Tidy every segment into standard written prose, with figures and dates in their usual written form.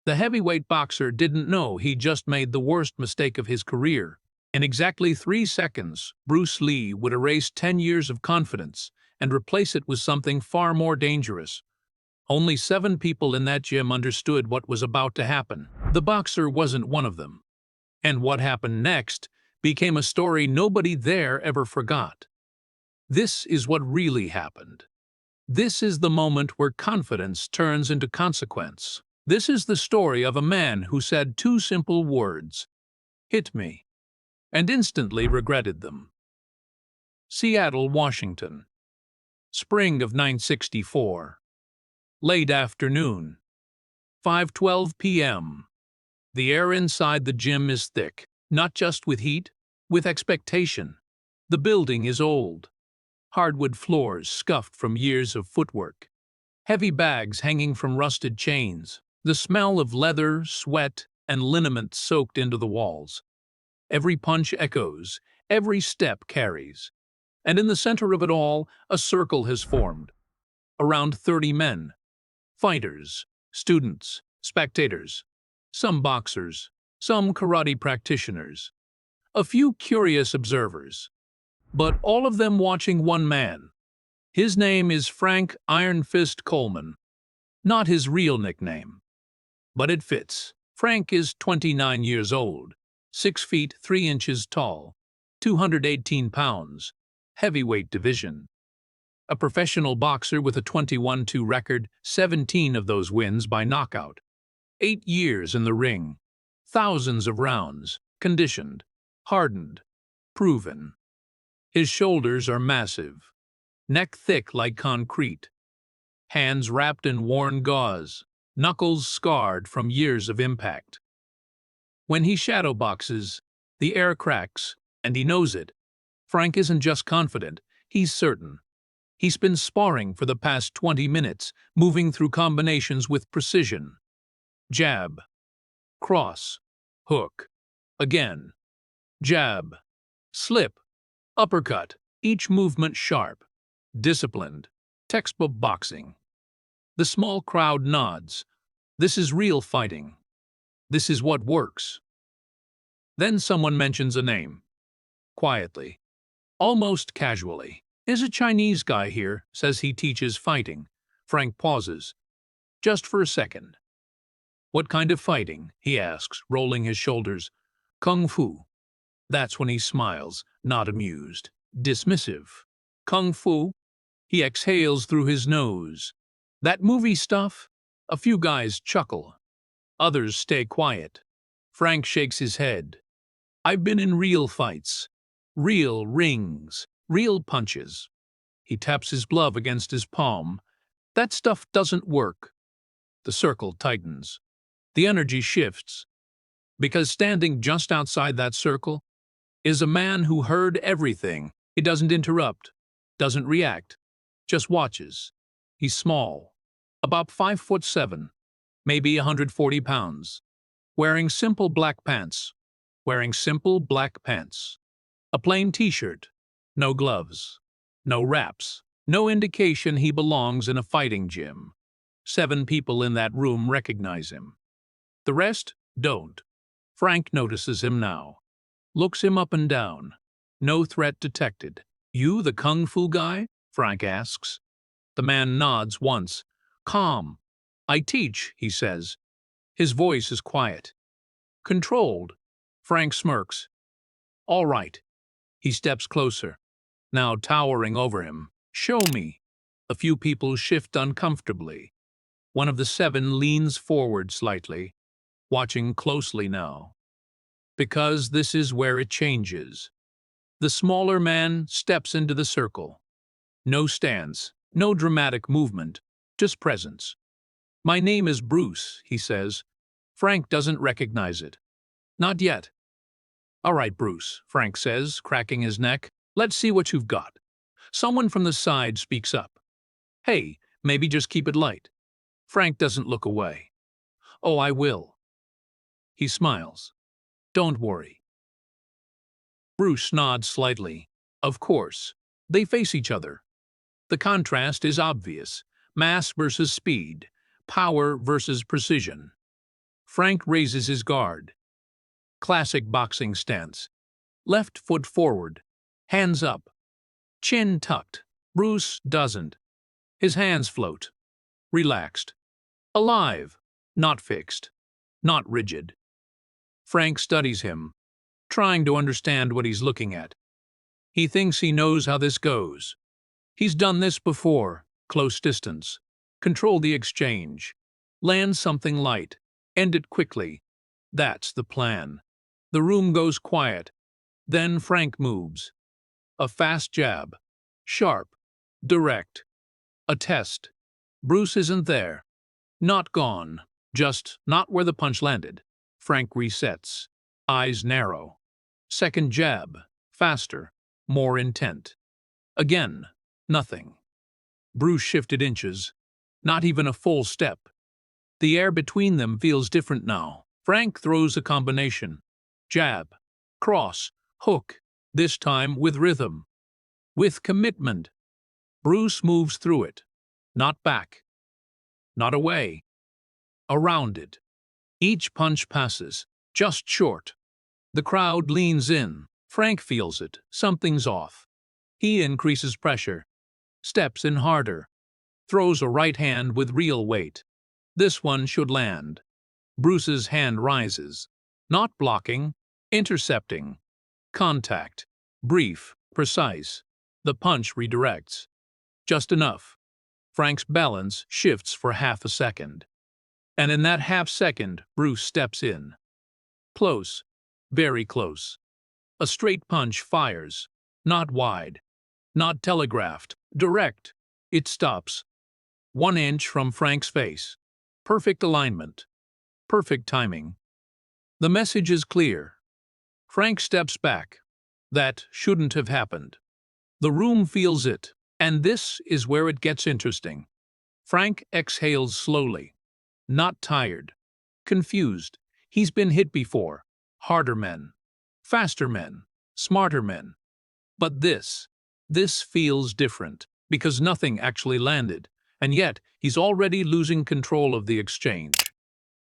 The heavyweight boxer didn't know he just made the worst mistake of his career. In exactly 3 seconds, Bruce Lee would erase 10 years of confidence and replace it with something far more dangerous. Only 7 people in that gym understood what was about to happen. The boxer wasn't one of them. And what happened next became a story nobody there ever forgot. This is what really happened. This is the moment where confidence turns into consequence. This is the story of a man who said 2 simple words, "Hit me," and instantly regretted them. Seattle, Washington. Spring of 1964. Late afternoon. 5:12 p.m. The air inside the gym is thick, not just with heat, with expectation. The building is old. Hardwood floors scuffed from years of footwork. Heavy bags hanging from rusted chains. The smell of leather, sweat, and liniment soaked into the walls. Every punch echoes, every step carries. And in the center of it all, a circle has formed. Around 30 men. Fighters, students, spectators. Some boxers, some karate practitioners. A few curious observers. But all of them watching one man. His name is Frank Iron Fist Coleman. Not his real nickname. But it fits. Frank is 29 years old, 6 feet 3 inches tall, 218 pounds, heavyweight division. A professional boxer with a 21-2 record, 17 of those wins by knockout. 8 years in the ring, thousands of rounds, conditioned, hardened, proven. His shoulders are massive, neck thick like concrete, hands wrapped in worn gauze, knuckles scarred from years of impact. When he shadowboxes, the air cracks, and he knows it. Frank isn't just confident, he's certain. He's been sparring for the past 20 minutes, moving through combinations with precision. Jab, cross, hook, again, jab, slip, uppercut, each movement sharp, disciplined, textbook boxing. The small crowd nods. This is real fighting. This is what works. Then someone mentions a name. Quietly, almost casually. "Is a Chinese guy here, says he teaches fighting." Frank pauses. Just for a second. "What kind of fighting?" he asks, rolling his shoulders. "Kung Fu." That's when he smiles, not amused, dismissive. "Kung Fu?" He exhales through his nose. "That movie stuff?" A few guys chuckle. Others stay quiet. Frank shakes his head. "I've been in real fights. Real rings. Real punches." He taps his glove against his palm. "That stuff doesn't work." The circle tightens. The energy shifts. Because standing just outside that circle is a man who heard everything. He doesn't interrupt, doesn't react, just watches. He's small, about 5'7", maybe 140 pounds, wearing simple black pants. A plain t-shirt, no gloves, no wraps, no indication he belongs in a fighting gym. 7 people in that room recognize him. The rest don't. Frank notices him now. Looks him up and down. No threat detected. "You the Kung Fu guy?" Frank asks. The man nods once. "Calm. I teach," he says. His voice is quiet. Controlled. Frank smirks. "All right." He steps closer, now towering over him. "Show me." A few people shift uncomfortably. One of the 7 leans forward slightly, watching closely now. Because this is where it changes. The smaller man steps into the circle. No stance, no dramatic movement, just presence. "My name is Bruce," he says. Frank doesn't recognize it. Not yet. "All right, Bruce," Frank says, cracking his neck. "Let's see what you've got." Someone from the side speaks up. "Hey, maybe just keep it light." Frank doesn't look away. "Oh, I will." He smiles. "Don't worry." Bruce nods slightly. Of course. They face each other. The contrast is obvious. Mass versus speed. Power versus precision. Frank raises his guard. Classic boxing stance. Left foot forward. Hands up. Chin tucked. Bruce doesn't. His hands float. Relaxed. Alive. Not fixed. Not rigid. Frank studies him, trying to understand what he's looking at. He thinks he knows how this goes. He's done this before. Close distance. Control the exchange. Land something light. End it quickly. That's the plan. The room goes quiet. Then Frank moves. A fast jab. Sharp. Direct. A test. Bruce isn't there. Not gone. Just not where the punch landed. Frank resets. Eyes narrow. Second jab. Faster. More intent. Again. Nothing. Bruce shifted inches. Not even a full step. The air between them feels different now. Frank throws a combination. Jab. Cross. Hook. This time with rhythm. With commitment. Bruce moves through it. Not back. Not away. Around it. Each punch passes. Just short. The crowd leans in. Frank feels it. Something's off. He increases pressure. Steps in harder. Throws a right hand with real weight. This one should land. Bruce's hand rises. Not blocking. Intercepting. Contact. Brief. Precise. The punch redirects. Just enough. Frank's balance shifts for half a second. And in that half second, Bruce steps in. Close. Very close. A straight punch fires. Not wide. Not telegraphed. Direct. It stops. 1 inch from Frank's face. Perfect alignment. Perfect timing. The message is clear. Frank steps back. That shouldn't have happened. The room feels it, and this is where it gets interesting. Frank exhales slowly. Not tired. Confused. He's been hit before. Harder men. Faster men. Smarter men. But this feels different, because nothing actually landed, and yet he's already losing control of the exchange.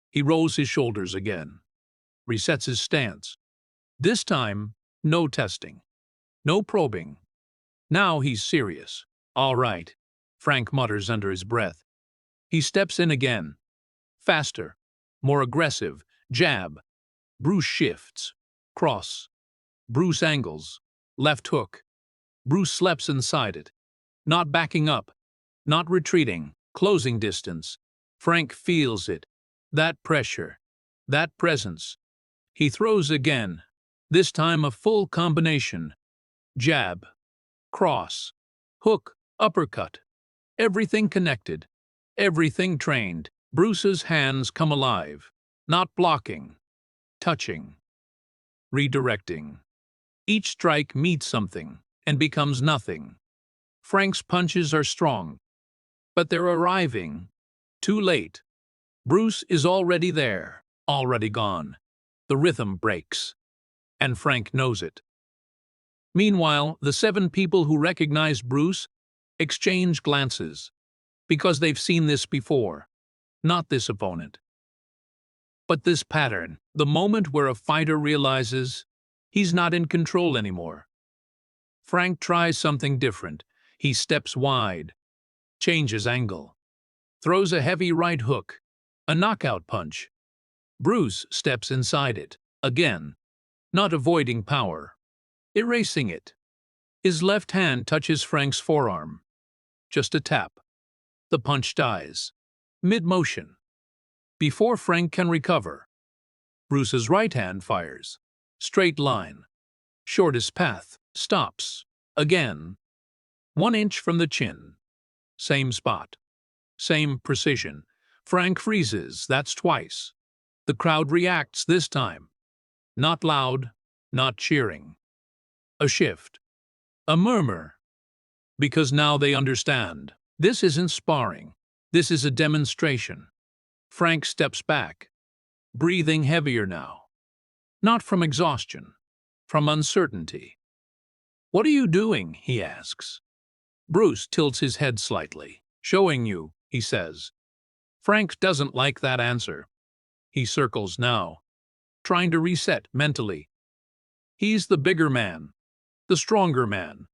He rolls his shoulders again. Resets his stance. This time, no testing. No probing. Now he's serious. All right, Frank mutters under his breath. He steps in again. Faster. More aggressive. Jab. Bruce shifts. Cross. Bruce angles. Left hook. Bruce sleps inside it. Not backing up. Not retreating. Closing distance. Frank feels it. That pressure. That presence. He throws again. This time a full combination. Jab. Cross. Hook. Uppercut. Everything connected. Everything trained. Bruce's hands come alive. Not blocking. Touching. Redirecting. Each strike meets something and becomes nothing. Frank's punches are strong, but they're arriving too late. Bruce is already there, already gone. The rhythm breaks, and Frank knows it. Meanwhile, the 7 people who recognize Bruce exchange glances, because they've seen this before. Not this opponent, but this pattern, the moment where a fighter realizes he's not in control anymore. Frank tries something different. He steps wide, changes angle, throws a heavy right hook, a knockout punch. Bruce steps inside it, again, not avoiding power, erasing it. His left hand touches Frank's forearm. Just a tap. The punch dies. Mid-motion. Before Frank can recover, Bruce's right hand fires. Straight line. Shortest path. Stops. Again. 1 inch from the chin. Same spot. Same precision. Frank freezes. That's twice. The crowd reacts this time. Not loud. Not cheering. A shift. A murmur. Because now they understand. This isn't sparring. This is a demonstration. Frank steps back, breathing heavier now. Not from exhaustion, from uncertainty. "What are you doing?" he asks. Bruce tilts his head slightly. "Showing you," he says. Frank doesn't like that answer. He circles now, trying to reset mentally. He's the bigger man, the stronger man.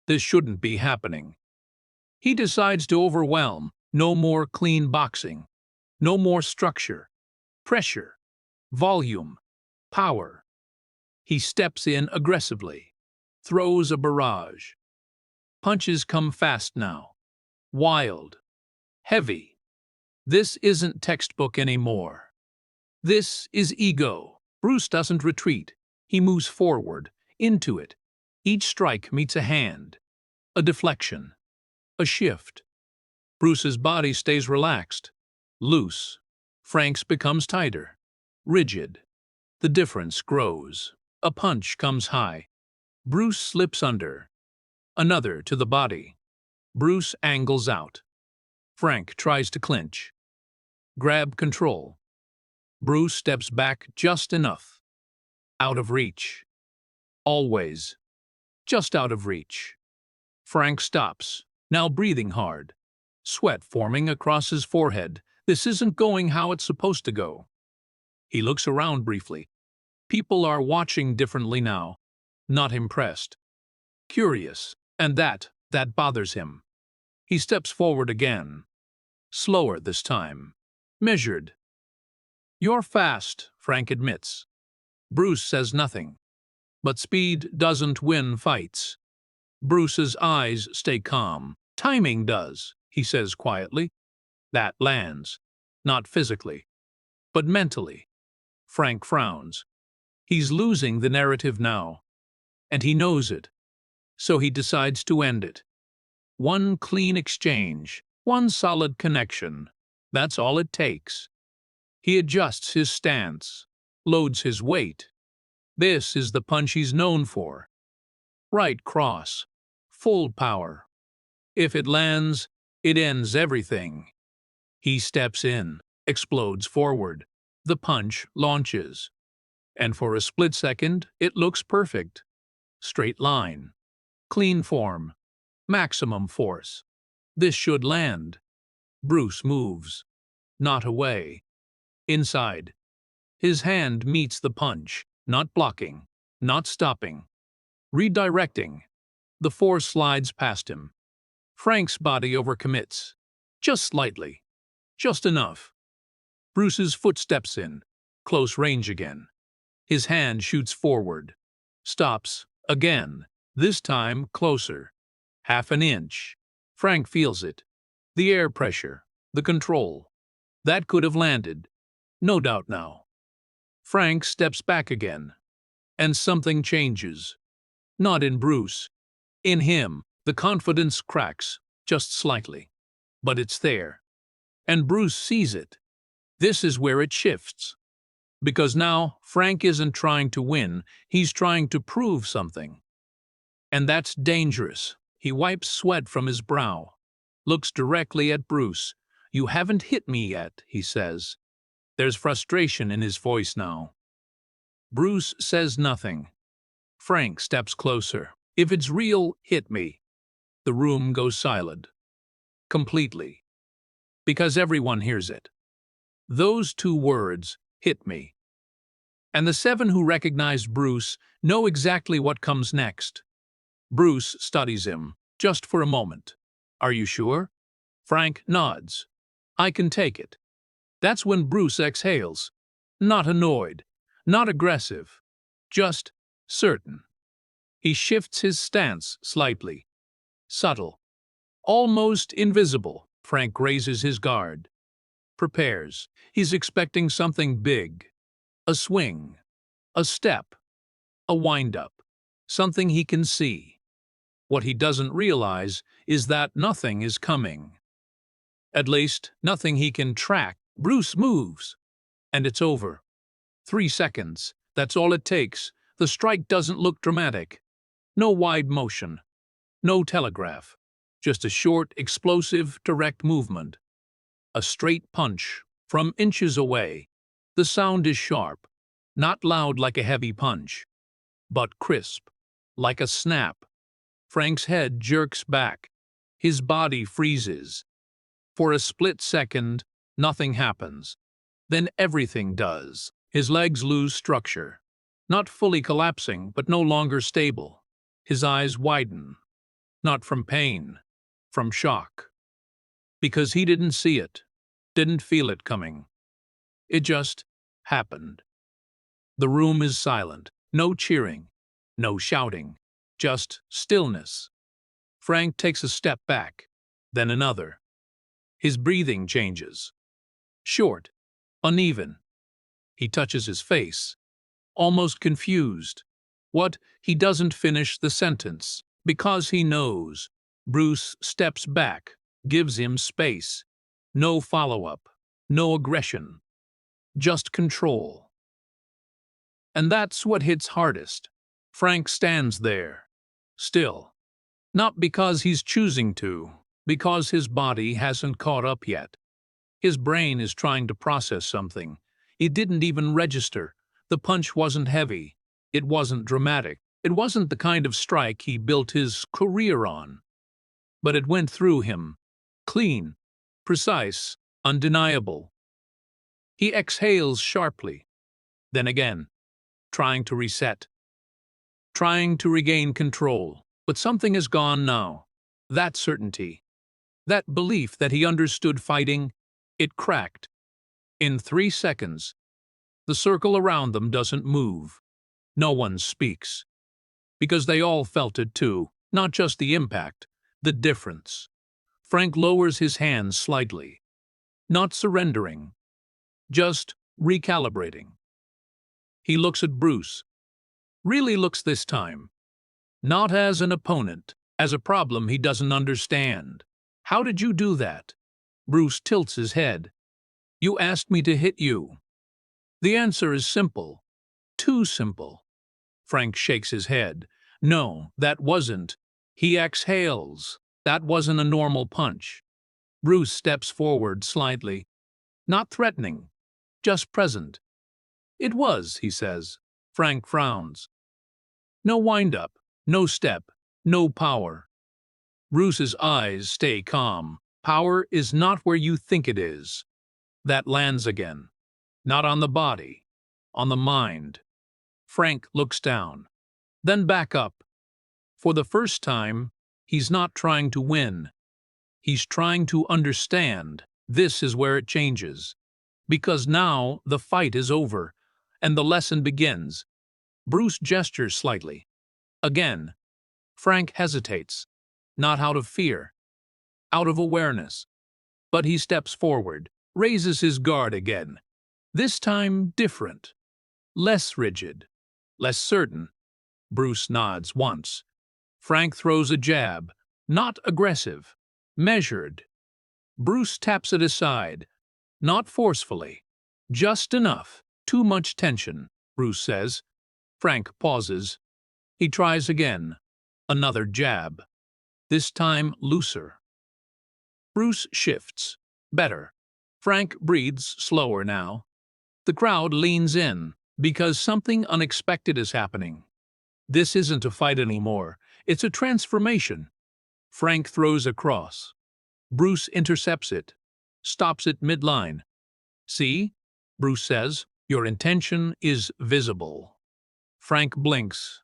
This shouldn't be happening. He decides to overwhelm. No more clean boxing. No more structure, pressure, volume, power. He steps in aggressively, throws a barrage. Punches come fast now. Wild, heavy. This isn't textbook anymore. This is ego. Bruce doesn't retreat. He moves forward, into it. Each strike meets a hand, a deflection, a shift. Bruce's body stays relaxed, loose. Frank's becomes tighter, rigid. The difference grows. A punch comes high. Bruce slips under. Another to the body. Bruce angles out. Frank tries to clinch. Grab control. Bruce steps back just enough. Out of reach. Always. Just out of reach. Frank stops, now breathing hard. Sweat forming across his forehead. This isn't going how it's supposed to go. He looks around briefly. People are watching differently now. Not impressed. Curious. And that bothers him. He steps forward again. Slower this time. Measured. "You're fast," Frank admits. Bruce says nothing. But speed doesn't win fights. Bruce's eyes stay calm. "Timing does," he says quietly. That lands. Not physically, but mentally. Frank frowns. He's losing the narrative now. And he knows it. So he decides to end it. One clean exchange. One solid connection. That's all it takes. He adjusts his stance. Loads his weight. This is the punch he's known for. Right cross. Full power. If it lands, it ends everything. He steps in, explodes forward. The punch launches. And for a split second, it looks perfect. Straight line. Clean form. Maximum force. This should land. Bruce moves. Not away. Inside. His hand meets the punch, not blocking, not stopping. Redirecting. The force slides past him. Frank's body overcommits. Just slightly. Just enough. Bruce's foot steps in. Close range again. His hand shoots forward. Stops. Again. This time closer. Half an inch. Frank feels it. The air pressure. The control. That could have landed. No doubt now. Frank steps back again. And something changes. Not in Bruce. In him, the confidence cracks, just slightly. But it's there. And Bruce sees it. This is where it shifts. Because now, Frank isn't trying to win, he's trying to prove something. And that's dangerous. He wipes sweat from his brow. Looks directly at Bruce. "You haven't hit me yet," he says. There's frustration in his voice now. Bruce says nothing. Frank steps closer. "If it's real, hit me." The room goes silent. Completely. Because everyone hears it. Those two words, "hit me." And the seven who recognize Bruce know exactly what comes next. Bruce studies him, just for a moment. "Are you sure?" Frank nods. "I can take it." That's when Bruce exhales. Not annoyed, not aggressive, just certain. He shifts his stance slightly. Subtle. Almost invisible. Frank raises his guard. Prepares. He's expecting something big. A swing. A step. A wind-up. Something he can see. What he doesn't realize is that nothing is coming. At least, nothing he can track. Bruce moves. And it's over. 3 seconds. That's all it takes. The strike doesn't look dramatic. No wide motion. No telegraph. Just a short, explosive, direct movement. A straight punch, from inches away. The sound is sharp. Not loud like a heavy punch. But crisp. Like a snap. Frank's head jerks back. His body freezes. For a split second, nothing happens. Then everything does. His legs lose structure. Not fully collapsing, but no longer stable. His eyes widen. Not from pain, from shock. Because he didn't see it, didn't feel it coming. It just happened. The room is silent. No cheering, no shouting, just stillness. Frank takes a step back, then another. His breathing changes. Short, uneven. He touches his face, almost confused. What? He doesn't finish the sentence, because he knows. Bruce steps back, gives him space. No follow-up, no aggression, just control. And that's what hits hardest. Frank stands there, still. Not because he's choosing to, because his body hasn't caught up yet. His brain is trying to process something. It didn't even register. The punch wasn't heavy. It wasn't dramatic. It wasn't the kind of strike he built his career on. But it went through him. Clean, precise, undeniable. He exhales sharply. Then again, trying to reset. Trying to regain control. But something is gone now. That certainty. That belief that he understood fighting, it cracked. In 3 seconds, the circle around them doesn't move. No one speaks. Because they all felt it too, not just the impact, the difference. Frank lowers his hands slightly. Not surrendering. Just recalibrating. He looks at Bruce. Really looks this time. Not as an opponent, as a problem he doesn't understand. How did you do that? Bruce tilts his head. You asked me to hit you. The answer is simple. Too simple. Frank shakes his head. No, that wasn't. He exhales. That wasn't a normal punch. Bruce steps forward slightly. Not threatening, just present. It was, he says. Frank frowns. No wind-up, no step, no power. Bruce's eyes stay calm. Power is not where you think it is. That lands again. Not on the body, on the mind. Frank looks down, then back up. For the first time, he's not trying to win. He's trying to understand. This is where it changes. Because now the fight is over, and the lesson begins. Bruce gestures slightly. Again, Frank hesitates, not out of fear, out of awareness. But he steps forward, raises his guard again. This time different, less rigid, less certain. Bruce nods once. Frank throws a jab, not aggressive, measured. Bruce taps it aside, not forcefully, just enough. Too much tension, Bruce says. Frank pauses. He tries again. Another jab. This time looser. Bruce shifts. Better. Frank breathes slower now. The crowd leans in, because something unexpected is happening. This isn't a fight anymore. It's a transformation. Frank throws a cross. Bruce intercepts it. Stops it midline. See? Bruce says. Your intention is visible. Frank blinks.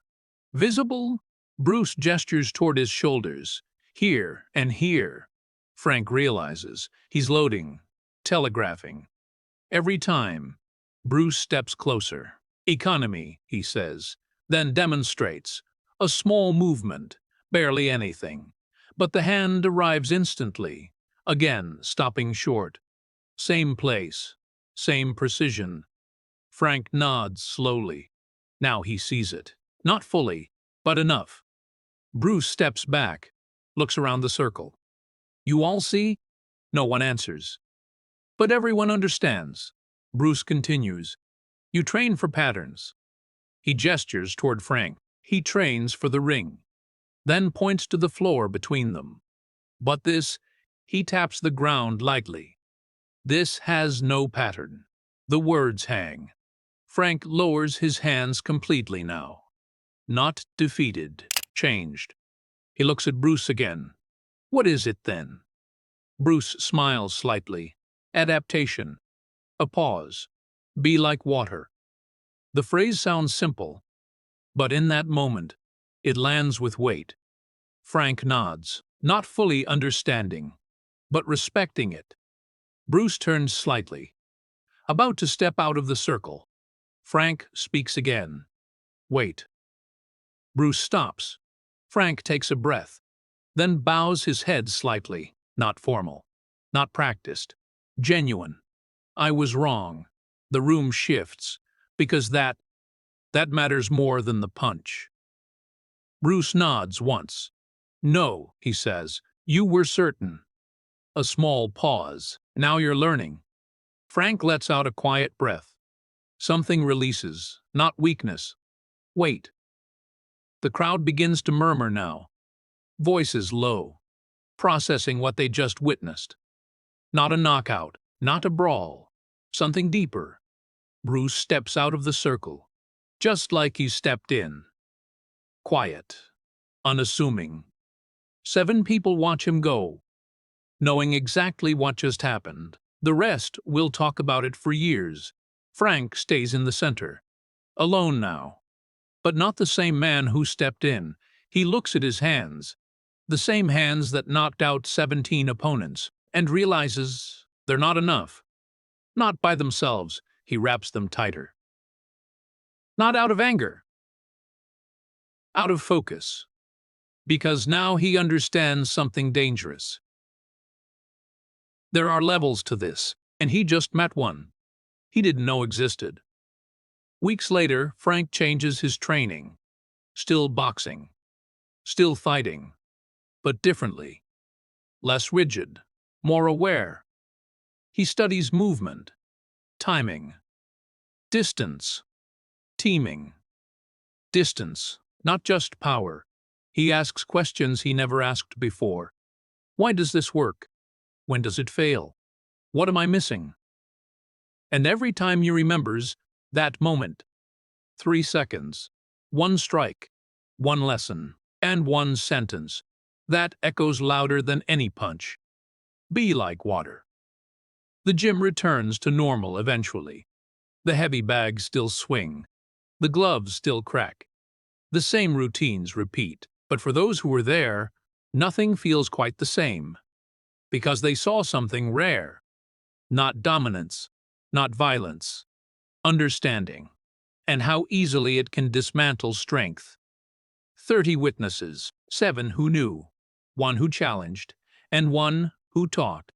Visible? Bruce gestures toward his shoulders. Here and here. Frank realizes. He's loading. Telegraphing. Every time, Bruce steps closer. Economy, he says. Then demonstrates. A small movement. Barely anything. But the hand arrives instantly. Again, stopping short. Same place. Same precision. Frank nods slowly. Now he sees it. Not fully, but enough. Bruce steps back, looks around the circle. You all see? No one answers. But everyone understands. Bruce continues. You train for patterns. He gestures toward Frank. He trains for the ring. Then points to the floor between them. But this, he taps the ground lightly. This has no pattern. The words hang. Frank lowers his hands completely now. Not defeated, changed. He looks at Bruce again. What is it then? Bruce smiles slightly. Adaptation. A pause. Be like water. The phrase sounds simple, but in that moment, it lands with weight. Frank nods, not fully understanding, but respecting it. Bruce turns slightly, about to step out of the circle. Frank speaks again. Wait. Bruce stops. Frank takes a breath, then bows his head slightly, not formal, not practiced, genuine. I was wrong. The room shifts, because that matters more than the punch. Bruce nods once. No, he says, you were certain. A small pause. Now you're learning. Frank lets out a quiet breath. Something releases, not weakness. Wait. The crowd begins to murmur now. Voices low, processing what they just witnessed. Not a knockout, not a brawl. Something deeper. Bruce steps out of the circle, just like he stepped in. Quiet, unassuming. 7 people watch him go, knowing exactly what just happened. The rest will talk about it for years. Frank stays in the center, alone now. But not the same man who stepped in. He looks at his hands, the same hands that knocked out 17 opponents, and realizes they're not enough. Not by themselves. He wraps them tighter. Not out of anger, out of focus. Because now he understands something dangerous. There are levels to this, and he just met one. He didn't know existed. Weeks later, Frank changes his training. Still boxing. Still fighting. But differently. Less rigid. More aware. He studies movement. Timing. Distance. Teaming. Distance. Not just power. He asks questions he never asked before. Why does this work? When does it fail? What am I missing? And every time he remembers that moment, 3 seconds, 1 strike, 1 lesson, and 1 sentence, that echoes louder than any punch. Be like water. The gym returns to normal eventually. The heavy bags still swing. The gloves still crack. The same routines repeat. But for those who were there, nothing feels quite the same. Because they saw something rare. Not dominance, not violence. Understanding. And how easily it can dismantle strength. 30 witnesses, 7 who knew, 1 who challenged, and 1 who taught.